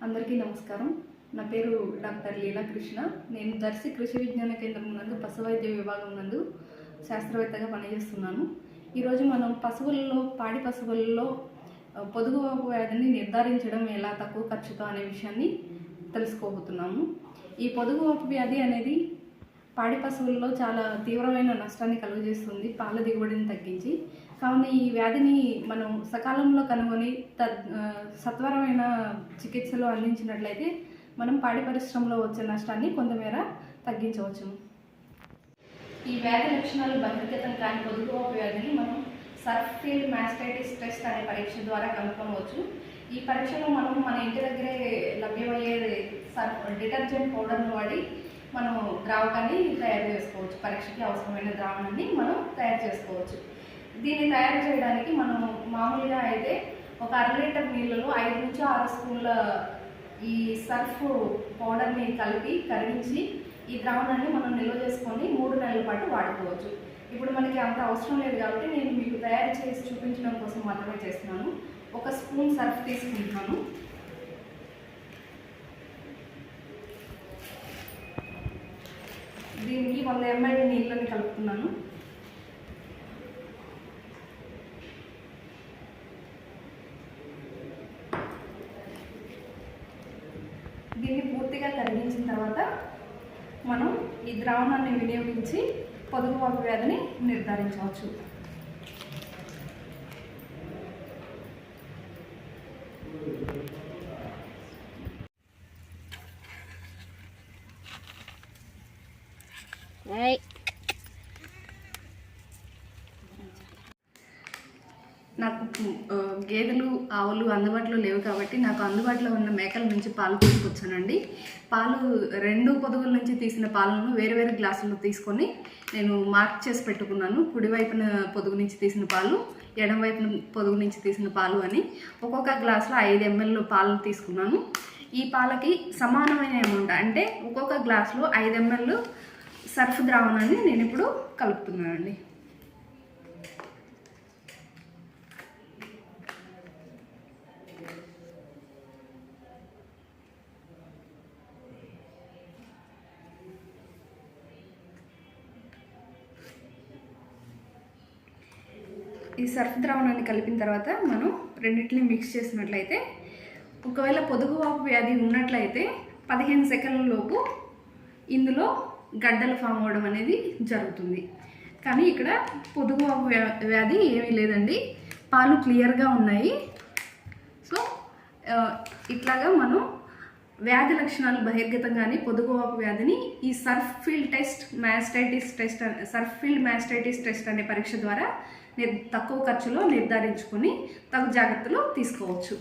అందరికీ నమస్కారం. నా పేరు డాక్టర్ లీలా కృష్ణ. నేను దర్శి కృషి విజ్ఞాన కేంద్రం నందు పశువైద్య విభాగం నందు శాస్త్రవేత్తగా పనిచేస్తున్నాను. ఈరోజు మనం పాడి పశువులలో పొదుగువాపు వ్యాధిని నిర్ధారించడం ఎలా తక్కువ ఖర్చుతో అనే విషయాన్ని తెలుసుకోబోతున్నాము. ఈ పొదుగువాపు వ్యాధి అనేది పాడి పశువుల్లో చాలా తీవ్రమైన నష్టాన్ని కలుగజేస్తుంది, పాల దిగుబడిని తగ్గించి. కావున ఈ వ్యాధిని మనం సకాలంలో కనుగొని సత్వరమైన చికిత్సలు అందించినట్లయితే మనం పాడి పరిశ్రమలో వచ్చే నష్టాన్ని కొంతమేర తగ్గించవచ్చును. ఈ వ్యాధి లక్షణాలు బహిర్గతం కాని పొదుగువాపు వ్యాధిని మనం సర్ఫ్ ఫీల్డ్ మాస్టైటిస్ టెస్ట్ అనే పరీక్ష ద్వారా కనుక్కోవచ్చు. ఈ పరీక్షలో మనం మన ఇంటి దగ్గరే లభ్యమయ్యే డిటర్జెంట్ పౌడర్ను వాడి మనం ద్రావకాన్ని తయారు చేసుకోవచ్చు. పరీక్షకి అవసరమైన ద్రావణాన్ని మనం తయారు చేసుకోవచ్చు. దీన్ని తయారు చేయడానికి మనం మామూలుగా అయితే ఒక 1/2 లీటర్ నీళ్ళలో 5 నుంచి 6 స్పూన్ల ఈ సర్ఫ్ పౌడర్ని కలిపి కరిగించి ఈ ద్రావణాన్ని మనం నిల్వ చేసుకొని 3 నెలల పాటు వాడుకోవచ్చు. ఇప్పుడు మనకి అంత అవసరం లేదు కాబట్టి నేను మీకు తయారు చేసి చూపించడం కోసం మాత్రమే చేస్తున్నాను. 1 స్పూన్ సర్ఫ్ తీసుకుంటున్నాను. దీనికి 100 ml నీళ్ళని కలుపుతున్నాను. దీన్ని పూర్తిగా కరిగించిన తర్వాత మనం ఈ ద్రావణాన్ని వినియోగించి పొదుగువాపు వ్యాధిని నిర్ధారించవచ్చు. నాకు గేదెలు ఆవులు అందుబాటులో లేవు కాబట్టి నాకు అందుబాటులో ఉన్న మేకల నుంచి పాలు తీసుకొచ్చానండి. పాలు 2 పొదుగుల నుంచి తీసిన పాలను వేరు వేరు గ్లాసుల్లో తీసుకొని నేను మార్క్ చేసి పెట్టుకున్నాను. కుడివైపున పొదుగు నుంచి తీసిన పాలు, ఎడమవైపున పొదుగు నుంచి తీసిన పాలు అని. ఒక్కొక్క గ్లాసులో 5 ml పాలు తీసుకున్నాను. ఈ పాలకి సమానమైన అమౌంట్ అంటే ఒక్కొక్క గ్లాసులో 5 ml సర్ఫ్ ద్రావణాన్ని నేను ఇప్పుడు కలుపుతున్నానండి. ఈ సర్ఫ్ ద్రావణాన్ని కలిపిన తర్వాత మనం రెండింటిని మిక్స్ చేసినట్లయితే, ఒకవేళ పొదుగువాపు వ్యాధి ఉన్నట్లయితే 15 సెకండ్ల లోపు ఇందులో గడ్డలు ఫామ్ అవ్వడం అనేది జరుగుతుంది. కానీ ఇక్కడ పొదుగువాపు వ్యాధి ఏమీ లేదండి, పాలు క్లియర్గా ఉన్నాయి. సో ఇట్లాగా మనం వ్యాధి లక్షణాలు బహిర్గతం కానీ పొదుగువాపు వ్యాధిని ఈ సర్ఫ్ ఫీల్డ్ మాస్టైటిస్ టెస్ట్ అనే పరీక్ష ద్వారా తక్కువ ఖర్చులో నిర్ధారించుకొని తగు జాగ్రత్తలు తీసుకోవచ్చు.